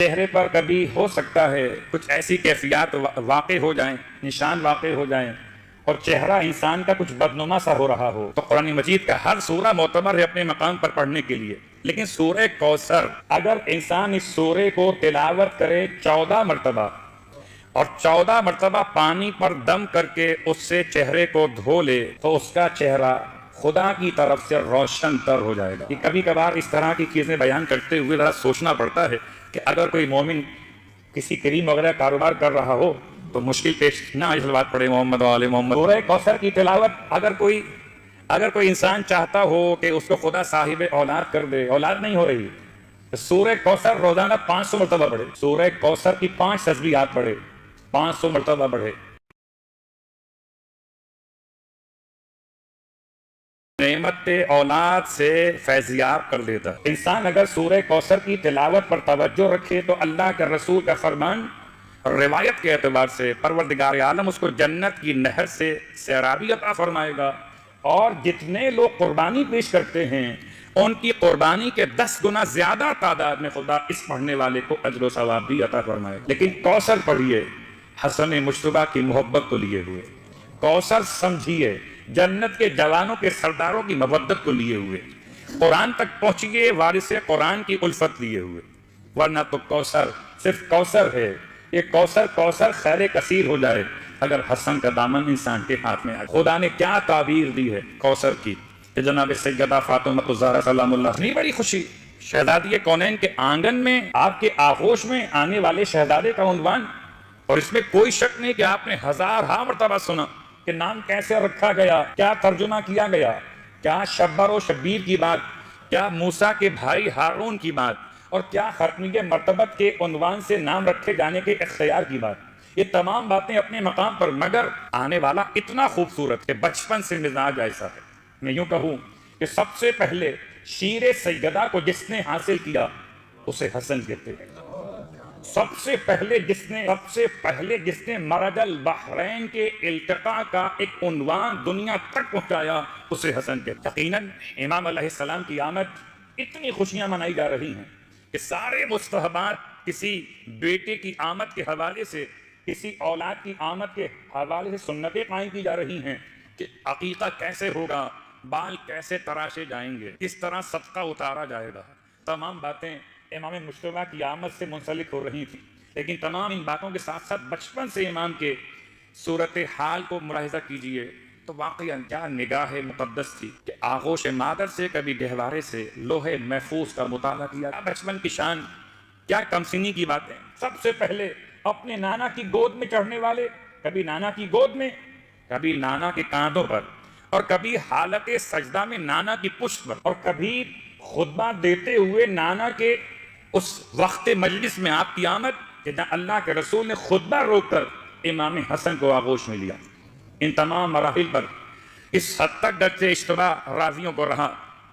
چہرے پر کبھی ہو سکتا ہے کچھ ایسی کیفیات واقع ہو جائیں، نشان واقع ہو جائیں اور چہرہ انسان کا کچھ بدنما سا ہو رہا ہو، تو قرآن مجید کا ہر سورہ معتبر ہے اپنے مقام پر پڑھنے کے لیے، لیکن سورہ کوثر اگر انسان اس سورے کو تلاوت کرے 14 مرتبہ اور 14 مرتبہ پانی پر دم کر کے اس سے چہرے کو دھو لے تو اس کا چہرہ خدا کی طرف سے روشن تر ہو جائے گا۔ کبھی کبھار اس طرح کی چیزیں بیان کرتے ہوئے ذرا سوچنا پڑتا ہے کہ اگر کوئی مومن کسی کریم وغیرہ کاروبار کر رہا ہو تو مشکل پیش نہ آئے، صلوات پڑھے محمد و آل محمد۔ سورہ کوثر کی تلاوت اگر کوئی انسان چاہتا ہو کہ اس کو خدا صاحب اولاد کر دے، اولاد نہیں ہو رہی، تو سورہ کوثر روزانہ 500 مرتبہ پڑھے، سورہ کوثر کی 5 تسبیحات پڑھے، 500 مرتبہ پڑھے، نعمت اولاد سے فیضیاب کر دیتا۔ انسان اگر سورہ کوثر کی تلاوت پر توجہ رکھے تو اللہ کے رسول کا فرمان روایت کے اعتبار سے پروردگار عالم اس کو جنت کی نہر سے سیرابی عطا فرمائے گا، اور جتنے لوگ قربانی پیش کرتے ہیں ان کی قربانی کے 10 گنا زیادہ تعداد میں خدا اس پڑھنے والے کو اجر و ثواب بھی عطا فرمائے گا۔ لیکن کوثر پڑھیے حسن مجتبیٰ کی محبت کو لیے ہوئے، کوثر سمجھیے جنت کے جوانوں کے سرداروں کی مودت کو لیے ہوئے، قرآن تک پہنچیے وارث قرآن کی الفت لیے ہوئے، ورنہ تو کوثر صرف کوثر ہے۔ یہ کوثر خیر کثیر ہو جائے اگر حسن کا دامن انسان کے ہاتھ میں آئے۔ خدا نے کیا تعبیر دی ہے کوثر کی کہ جناب سیدہ فاطمہ الزہرا سلام اللہ، اتنی بڑی خوشی، شہزادی کونین کے آنگن میں آپ کے آغوش میں آنے والے شہزادے کا عنوان، اور اس میں کوئی شک نہیں کہ آپ نے ہزارہا مرتبہ سنا کہ نام کیسے رکھا گیا، کیا ترجمہ کیا گیا، کیا شبر و شبیر کی بات، کیا موسیٰ کے بھائی ہارون کی بات، اور کیا ختمیہ مرتبت کے عنوان سے نام رکھے جانے کے اختیار کی بات۔ یہ تمام باتیں اپنے مقام پر، مگر آنے والا اتنا خوبصورت کہ بچپن سے مزاج ایسا ہے۔ میں یوں کہوں کہ سب سے پہلے شیر سیدہ کو جس نے حاصل کیا اسے حسن کہتے ہیں۔ سب سے پہلے جس نے مرج البحرین کے التقاء کا ایک عنوان دنیا تک پہنچایا اسے حسن کہتے ہیں۔ یقیناً امام علیہ السلام کی آمد اتنی خوشیاں منائی جا رہی ہیں کہ سارے مستحبات کسی بیٹے کی آمد کے حوالے سے، کسی اولاد کی آمد کے حوالے سے سنتیں قائم کی جا رہی ہیں کہ عقیقہ کیسے ہوگا، بال کیسے تراشے جائیں گے، کس طرح صدقہ اتارا جائے گا۔ تمام باتیں امام مجتبیٰ کی آمد سے منسلک ہو رہی تھیں، لیکن تمام ان باتوں کے ساتھ ساتھ بچپن سے امام کے صورتحال کو ملاحظہ کیجئے تو واقعاً کیا نگاہ مقدس تھی کہ آغوش مادر سے کبھی گہوارے سے لوح محفوظ کا مطالعہ کیا۔ بچپن کی شان، کیا کمسنی کی باتیں۔ سب سے پہلے اپنے نانا کی گود میں چڑھنے والے، کبھی نانا کی گود میں، کبھی نانا کے کاندھوں پر، اور کبھی حالت سجدہ میں نانا کی پشت پر، اور کبھی خطبہ دیتے ہوئے نانا کے اس وقت مجلس میں آپ کی آمد کہ اللہ کے رسول نے خطبہ روک کر امام حسن کو آغوش میں لیا۔ ان تمام مراحل پر اس حد تک درجہ اشتباہ راضیوں کو رہا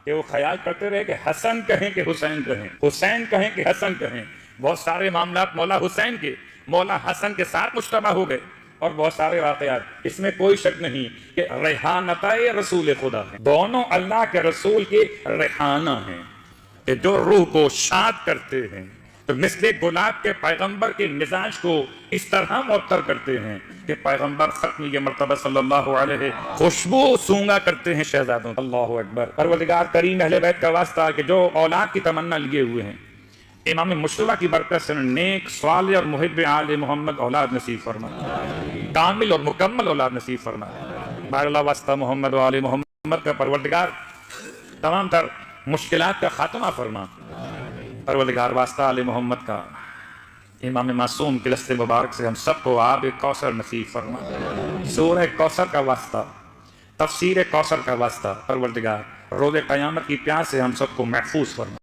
کہ وہ خیال کرتے رہے کہ حسن کہیں کہ حسین کہیں، حسین کہیں کہ حسن کہیں۔ بہت سارے معاملات مولا حسین کے مولا حسن کے ساتھ مشتبہ ہو گئے، اور بہت سارے واقعات، اس میں کوئی شک نہیں کہ ریحانتائے رسول خدا ہیں، دونوں اللہ کے رسول کے ریحانہ ہیں کہ جو روح کو شاد کرتے ہیں، تو مثل گلاب کے پیغمبر کے مزاج کو اس طرح معطر کرتے ہیں کہ پیغمبر ختمیہ مرتبہ صلی اللہ علیہ خوشبو سونگا کرتے ہیں شہزادوں۔ اللہ اکبر۔ پروردگار کریم اہل بیت کا واسطہ کہ جو اولاد کی تمنا لیے ہوئے ہیں، امام مجتبیٰ کی برکت سے نیک صالح اور محب آل محمد اولاد نصیب فرما، کامل اور مکمل اولاد نصیب فرما۔ بار اللہ واسطہ محمد و آل محمد کا پروردگار تمام تر مشکلات کا خاتمہ فرما۔ پروردگار واسطہ آل محمد کا امام معصوم کے لست مبارک سے ہم سب کو آب کوثر نصیب فرما۔ سورہ کوثر کا واسطہ، تفسیر کوثر کا واسطہ، پروردگار روز قیامت کی پیاس سے ہم سب کو محفوظ فرما۔